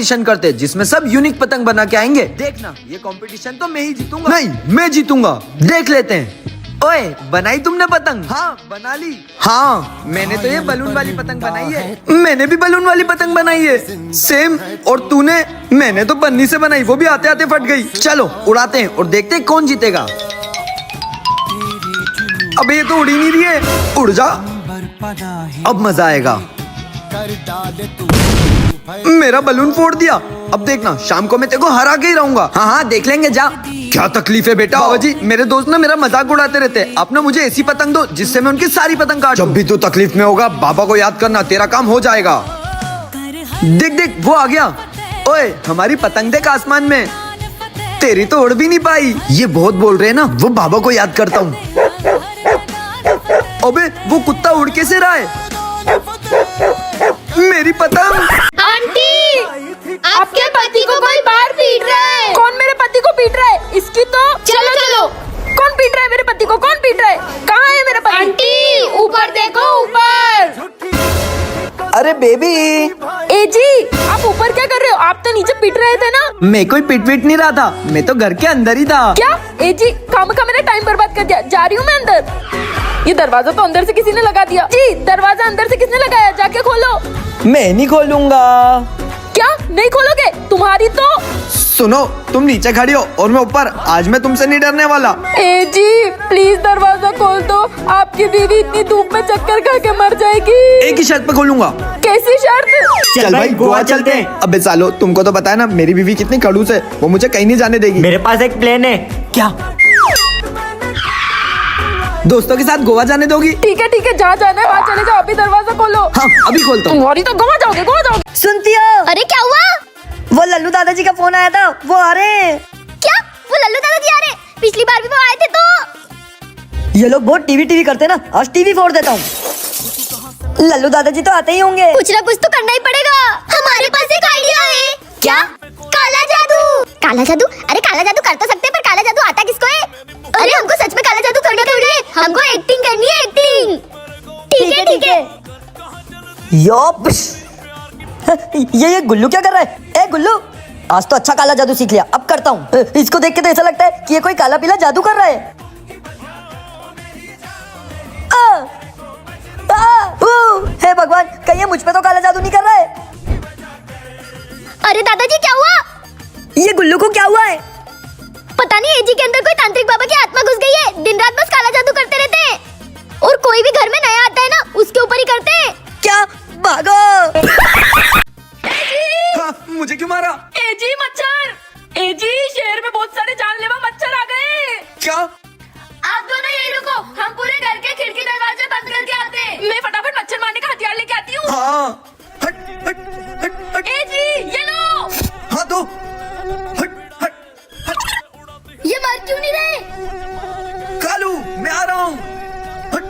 Competition करते जिसमें सब यूनिक पतंग बना के आएंगे। देखना ये कंपटीशन तो मैं ही जीतूंगा। नहीं, मैं जीतूंगा। देख लेते हैं। ओए, बनाई तुमने पतंग? हाँ, बना ली। हाँ, मैंने तो ये बलून वाली पतंग बनाई है। मैंने भी बलून वाली पतंग बनाई है, सेम। और तूने? मैंने तो पन्नी से बनाई, वो भी आते आते फट गई। चलो उड़ाते हैं और देखते हैं कौन जीतेगा। अबे ये तो उड़ ही नहीं रही है। उड़ जा, अब मजा आएगा। मेरा बलून फोड़ दिया। अब देखना, शाम को मैं तेरे को हरा के ही रहूंगा। हाँ हाँ, देख लेंगे, जा। क्या तकलीफ है बेटा? बाबा जी, मेरे दोस्त ना मेरा मजाक उड़ाते रहते हैं। आप ना मुझे ऐसी पतंग दो जिससे मैं उनकी सारी पतंग काट। जब भी तू तकलीफ में होगा, बाबा को याद करना, तेरा काम हो जाएगा। देख देख, वो आ गया। ओए, हमारी पतंग देख आसमान में। तेरी तो उड़ भी नहीं पाई। ये बहुत बोल रहे हैं ना, वो बाबा को याद करता हूँ। अबे वो कुत्ता उड़ कैसे रहा है? मेरी पतंग। आंटी, आपके पति को कोई बाहर पीट रहा है। कौन मेरे पति को पीट रहा है? इसकी तो चलो चलो। कौन पीट रहा है मेरे पति को? कौन पीट रहा है? कहाँ है मेरा पति? आंटी, ऊपर देखो, ऊपर। अरे बेबी। ए जी, आप ऊपर क्या कर रहे हो? आप तो नीचे पीट रहे थे ना। मैं कोई पिट विट नहीं रहा था, मैं तो घर के अंदर ही था। क्या? ए जी, काम का मेरा टाइम बर्बाद कर दिया। जा रही हूँ मैं अंदर। ये दरवाजा तो अंदर से किसी ने लगा दिया। जी, दरवाजा अंदर से किसने लगाया? जाके खोलो। मैं नहीं खोलूंगा। क्या नहीं खोलोगे? तुम्हारी तो। सुनो, तुम नीचे खड़ी हो और मैं ऊपर। आज मैं तुमसे नहीं डरने वाला। ए जी, प्लीज दरवाजा खोल दो। आपकी बीवी इतनी धूप में चक्कर खा के मर जाएगी। एक ही शर्त पे खोलूंगा। कैसी शर्त? चल भाई, गोवा चलते हैं। अबे सालो, तुमको तो पता है ना मेरी बीवी कितनी खड़ूस है। वो मुझे कहीं नहीं जाने देगी। मेरे पास एक प्लान है। क्या? दोस्तों के साथ गोवा जाने दोगी? ठीक है, जहाँ जाना है वहाँ चले जाओ। अभी दरवाजा खोलो। हाँ, अभी खोलता हूँ। तुम्हारी तो गोवा जाओगे, गोवा जाओगे। सुनती हो? अरे क्या हुआ? वो लल्लू दादाजी का फोन आया था, वो आ रहे हैं। क्या? वो लल्लू दादाजी आ रहे? पिछली बार भी वो आए थे तो। ये लोग बहुत टीवी करते हैं ना, आज टीवी फोड़ देता हूँ। लल्लू दादाजी तो आते ही होंगे। कुछ ना कुछ तो करना ही पड़ेगा। हमारे पास एक आइडिया है। क्या? काला जादू। काला जादू? अरे काला जादू कर तो सकते हैं, पर काला जादू आता किसको है? अरे हमको सच में काला जादू करना थोड़ी है, हमको एक्टिंग करनी है, एक्टिंग। ठीक है। योप्स। ये गुल्लू क्या कर रहा है? ए गुल्लू, आज तो अच्छा काला जादू सीख लिया, अब करता हूँ। इसको देख के तो ऐसा लगता है कि ये कोई काला पीला जादू कर रहा है। हे भगवान, कहीं ये मुझ पे तो काला जादू नहीं कर रहा है। अरे दादाजी, क्या हुआ? ये गुल्लू को क्या हुआ है? पता नहीं, एजी के अंदर कोई तांत्रिक बाबा की आत्मा घुस गई है। दिन रात बस काला जादू करते रहते हैं, और कोई भी घर में नया आता है ना, उसके ऊपर ही करते हैं। क्या? भागो। हाँ, मुझे क्यों मारा? एजी मच्छर। एजी, शहर में बहुत सारे जानलेवा मच्छर आ गए। क्या? आप दोनों यही रुको, हम पूरे घर के खिड़की दरवाजे बंद करके आते हैं। मैं फटाफट मच्छर मारने का हथियार लेके आती हूँ। हाँ, हट। एजी, ये लो। हाँ दो। हट। ये मर क्यों नहीं रहे? कालू, मैं आ रहा हूँ। हट।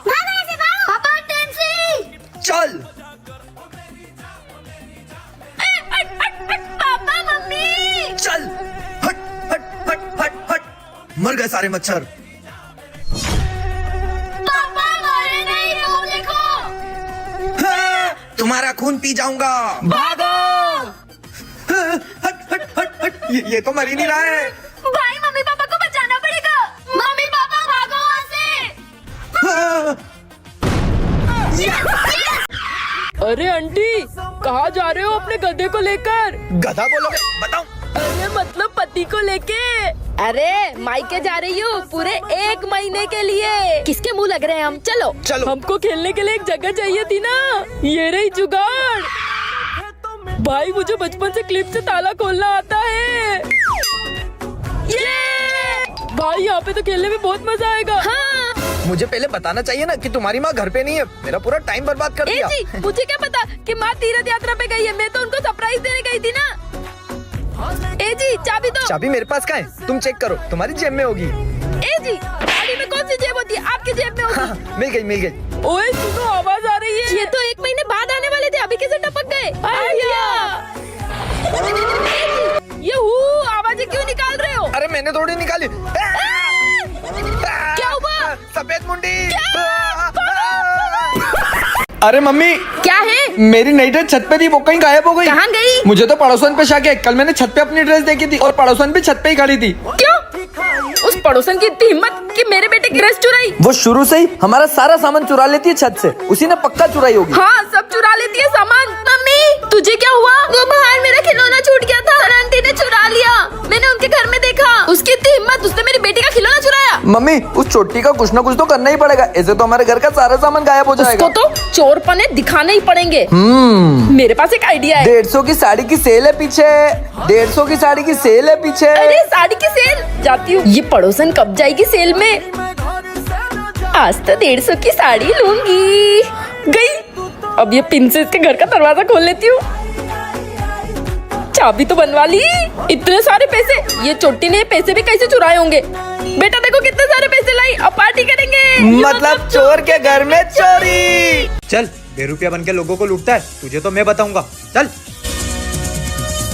भागो ऐसे, भागो। पापा, टेंसी। चल। पापा, मम्मी। चल। हट। मर गए सारे मच्छर। पापा, मारे नहीं, वो देखो। हाँ, तुम्हारा खून पी जाऊंगा। भागो। हट। ये तो मर ही नहीं रहा है। भाई, मम्मी पापा को बचाना पड़ेगा। मम्मी पापा, भागो वहाँ से। हाँ। अरे आंटी, कहाँ जा रहे हो अपने गधे को लेकर? गधा बोलोगे? बताओ। अरे मतलब पति को लेके। अरे मायके जा रही हूँ पूरे 1 महीने के लिए। किसके मुंह लग रहे हैं हम? चलो। हमको खेलने के लिए एक जगह चाहिए थी ना, ये रही जुगाड़। भाई, मुझे बचपन से क्लिप से ताला खोलना आता है। ये भाई, यहाँ पे तो खेलने में बहुत मजा आएगा। हाँ। मुझे पहले बताना चाहिए ना कि तुम्हारी माँ घर पे नहीं है। मेरा पूरा टाइम बर्बाद कर दिया। जी, मुझे क्या पता कि माँ तीर्थ यात्रा पे गई है। मैं तो उनको सरप्राइज देने गई थी ना। ए जी, चाबी दो। चाबी मेरे पास कहाँ है? तुम चेक करो, तुम्हारी जेब में होगी। ए जी, गाड़ी में कौन सी जेब होती है? आपकी जेब में होगी। हाँ, मिल गई। ओए सुनो, आवाज आ रही है। ये तो 1 महीने बाद आने वाले थे, अभी कैसे टपक गए? ये आवाजें क्यों निकाल रहे हो? अरे मैंने थोड़ी निकाली। क्या हुआ? सफेद मुंडी। अरे मम्मी, क्या है? मेरी नई ड्रेस छत पे थी, वो कहीं गायब हो गई। कहाँ गई? मुझे तो पड़ोसन पे शक है। कल मैंने छत पे अपनी ड्रेस देखी थी और पड़ोसन भी छत पे ही खड़ी थी। क्यों? उस पड़ोसन की इतनी हिम्मत कि मेरे बेटे की ड्रेस चुराई। वो शुरू से ही हमारा सारा सामान चुरा लेती है छत से। उसी ने पक्का चुराई होगी। हाँ, सब चुरा लेती है सामान। मम्मी, तुझे क्या हुआ? वो बाहर मेरा खिलौना छूट गया था, सर आंटी ने चुरा लिया। मैंने उनके घर में देखा। उसकी इतनी हिम्मत, उसने मेरी बेटी का खिलौना चुराया। मम्मी, उस छोटी का कुछ ना कुछ तो करना ही पड़ेगा, ऐसे तो हमारे घर का सारा सामान गायब हो जाएगा। उसको तो चोरपने दिखाने ही पड़ेंगे। मेरे पास एक आइडिया है। 150 की साड़ी की सेल है पीछे। 150 की साड़ी की सेल है पीछे। अरे साड़ी की सेल, जाती हूँ। ये पड़ोसन कब जाएगी सेल में? आज तो 150 की साड़ी लूंगी। गई। अब ये पिन से इसके घर का दरवाजा खोल लेती हूँ। चाबी तो बनवा ली। इतने सारे पैसे, ये चोटी ने पैसे भी कैसे चुराए होंगे? बेटा देखो कितने सारे पैसे लाई, अब पार्टी करेंगे। मतलब चोर के घर में चोरी। चल, बेरुपया बन के लोगों को लूटता है, तुझे तो मैं बताऊंगा। चल,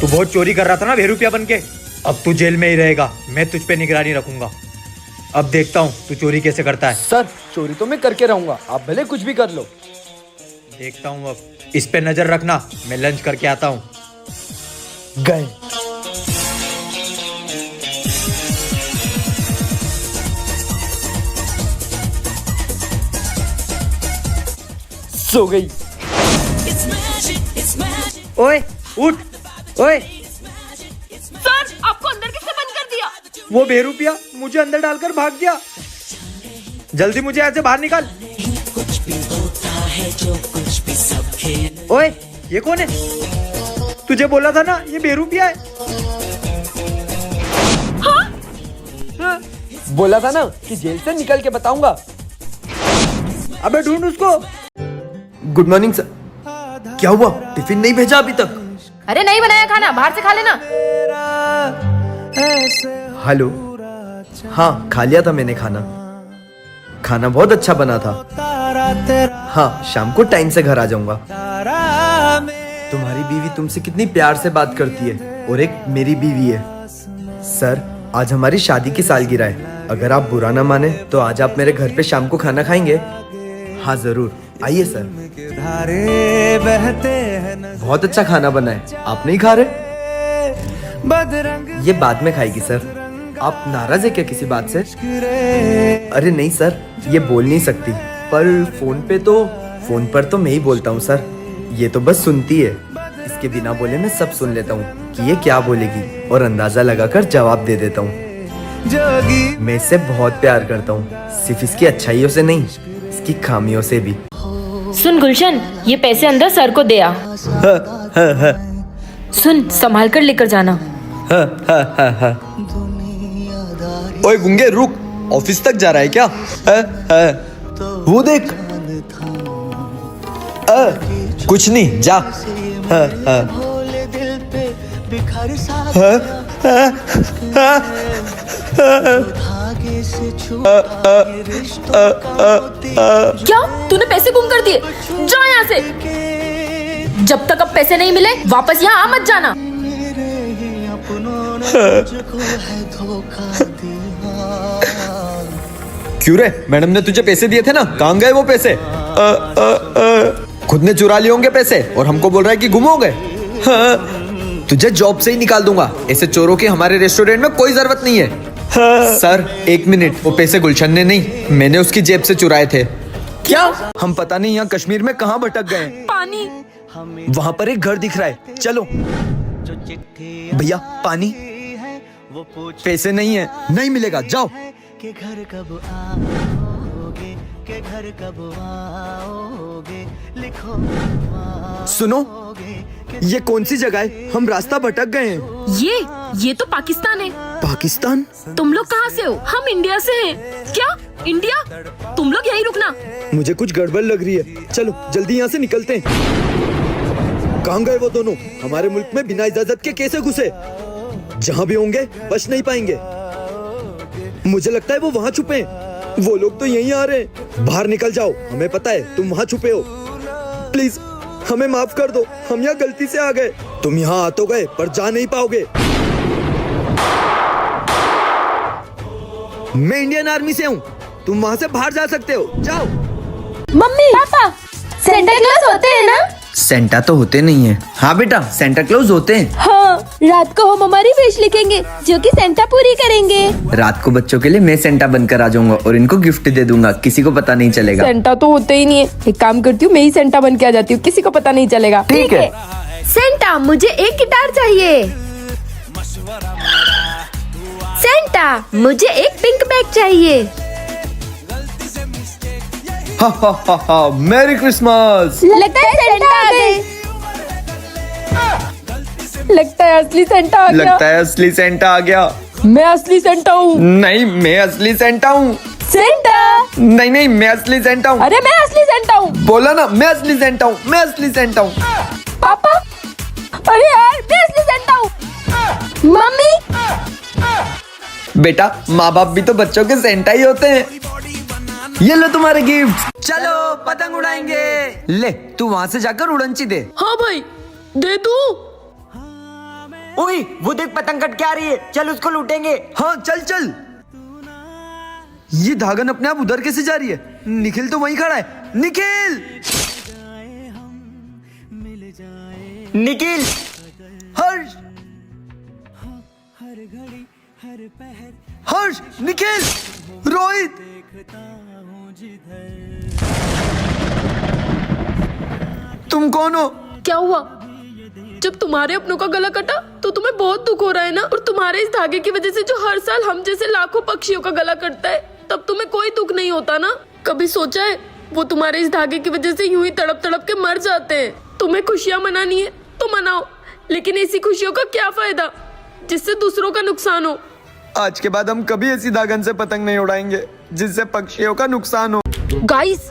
तू बहुत चोरी कर रहा था ना बेरुपया बन के। अब तू जेल में ही रहेगा, मैं तुझ पे निगरानी रखूंगा। अब देखता हूँ तू चोरी कैसे करता है। सर, चोरी तो मैं करके रहूंगा, आप भले कुछ भी कर लो। देखता हूँ, अब इस पे नजर रखना, मैं लंच करके आता हूँ। गए। सो गई। ओए उठ, ओए। सर, आपको अंदर किसने बंद कर दिया? वो बेरुपया मुझे अंदर डालकर भाग गया। जल्दी मुझे ऐसे बाहर निकाल। ओए, ये कौन है? तुझे बोला था ना ये बेरुपया है। बोला था ना कि जेल से निकल के बताऊंगा। अबे ढूंढ उसको। Good morning sir. क्या हुआ, टिफिन नहीं भेजा अभी तक? अरे नहीं बनाया खाना, बाहर से खा लेना। हेलो। हाँ, खा लिया था मैंने खाना। खाना बहुत अच्छा बना था। हाँ, शाम को टाइम से घर आ जाऊंगा। तुम्हारी बीवी तुमसे कितनी प्यार से बात करती है, और एक मेरी बीवी है। सर, आज हमारी शादी की सालगिरह है। अगर आप बुरा ना माने तो आज आप मेरे घर पे शाम को खाना खाएंगे? हाँ जरूर, आइए सर। बहुत अच्छा खाना बना है, आप नहीं खा रहे? ये बाद में खाएगी सर। आप नाराज है क्या किसी बात से? अरे नहीं सर, ये बोल नहीं सकती, पर फोन पर तो मैं ही बोलता हूँ सर। ये तो बस सुनती है, इसके बिना बोले मैं सब सुन लेता हूँ कि ये क्या बोलेगी, और अंदाजा लगाकर जवाब दे देता हूँ। मैं इससे बहुत प्यार करता हूँ, सिर्फ इसकी अच्छाइयों से नहीं, इसकी खामियों से भी। सुन गुलशन, ये पैसे अंदर सर को दे आ। सुन, संभाल कर लेकर जाना। ओए गुंगे रुक, ऑफिस तक जा रहा है क्या? वो देख। कुछ नहीं, जा। क्या तूने पैसे गुम कर दिए? जा यहाँ से। जब तक अब पैसे नहीं मिले वापस यहाँ आ मत जाना। क्यों रे, मैडम ने तुझे पैसे दिए थे ना, कहाँ गए वो पैसे? खुद ने चुरा लिए होंगे पैसे और हमको बोल रहा है कि गुम हो गए। तुझे जॉब से ही निकाल दूंगा, ऐसे चोरों की हमारे रेस्टोरेंट में कोई जरूरत नहीं है। सर एक मिनट, वो पैसे गुलशन ने नहीं, मैंने उसकी जेब से चुराए थे। क्या? हम पता नहीं यहाँ कश्मीर में कहाँ भटक गए। पानी। वहाँ पर एक घर दिख रहा है, चलो। भैया पानी। पैसे नहीं है, नहीं मिलेगा, जाओ। के घर कब आओगे, के घर कब आओगे, लिखो सुनो, ये कौन सी जगह है? हम रास्ता भटक गए हैं। ये तो पाकिस्तान है। पाकिस्तान? तुम लोग कहाँ से हो? हम इंडिया से हैं। क्या इंडिया? तुम लोग यहीं रुकना। मुझे कुछ गड़बड़ लग रही है, चलो जल्दी यहाँ से निकलते हैं। कहाँ गए वो दोनों? हमारे मुल्क में बिना इजाजत के कैसे घुसे? जहाँ भी होंगे बच नहीं पाएंगे। मुझे लगता है वो वहाँ छुपे हैं। वो लोग तो यहीं आ रहे हैं। बाहर निकल जाओ, हमें पता है तुम वहाँ छुपे हो। प्लीज हमें माफ कर दो, हम यहाँ गलती से आ गए। तुम यहाँ आ तो गए पर जा नहीं पाओगे। मैं इंडियन आर्मी से हूँ, तुम वहाँ से बाहर जा सकते हो, जाओ। मम्मी, पापा, सेंटा क्लॉज होते हैं ना? सेंटा तो होते नहीं है। हाँ बेटा, सेंटा क्लॉज होते हैं। हाँ, रात को हम हमारी विश लिखेंगे जो कि सेंटा पूरी करेंगे। रात को बच्चों के लिए मैं सेंटा बनकर आ जाऊंगा और इनको गिफ्ट दे दूंगा, किसी को पता नहीं चलेगा। सेंटा तो होते ही नहीं है। एक काम करती हूँ, मैं ही सेंटा बन के आ जाती हूँ, किसी को पता नहीं चलेगा। ठीक है। सेंटा, मुझे एक गिटार चाहिए। सेंटा, मुझे एक पिंक बैग चाहिए। हा हा हा हा, मैरी क्रिसमस। लगता है सेंटा आ गए। लगता है असली सेंटा आ गया। लगता है असली सेंटा आ गया। मैं असली सेंटा हूँ। नहीं, मैं असली सेंटा हूँ। सेंटा, नहीं नहीं, मैं असली सेंटा हूँ। अरे मैं असली सेंटा हूँ। बोला ना, मैं असली सेंटा हूँ, मैं असली सेंटा हूँ। पापा, अरे यार, मैं असली सेंटा हूँ। मम्मी, बेटा, माँ बाप भी तो बच्चों के सेंटा ही होते हैं। ये लो तुम्हारे गिफ्ट। चलो पतंग उड़ाएंगे। ले, तू वहाँ से जाकर उड़नची दे। हाँ भाई, दे दूँ। ओए, वो देख पतंग कट के आ रही है, चल उसको लूटेंगे। हाँ चल चल। ये धागन अपने आप उधर कैसे जा रही है? निखिल तो वहीं खड़ा है। निखिल, निखिल, हर्ष, हर्ष, निखिल, रोहित। तुम कौन हो? क्या हुआ? जब तुम्हारे अपनों का गला कटा तो तुम्हें बहुत दुख हो रहा है ना? और तुम्हारे इस धागे की वजह से जो हर साल हम जैसे लाखों पक्षियों का गला कटता है, तब तुम्हें कोई दुख नहीं होता ना? कभी सोचा है वो तुम्हारे इस धागे की वजह से यूं ही तड़प तड़प के मर जाते हैं। तुम्हें खुशियां मनानी है तो मनाओ, लेकिन ऐसी खुशियों का क्या फायदा जिससे दूसरों का नुकसान हो। आज के बाद हम कभी ऐसी धागन से पतंग नहीं उड़ाएंगे जिससे पक्षियों का नुकसान हो। गाइस,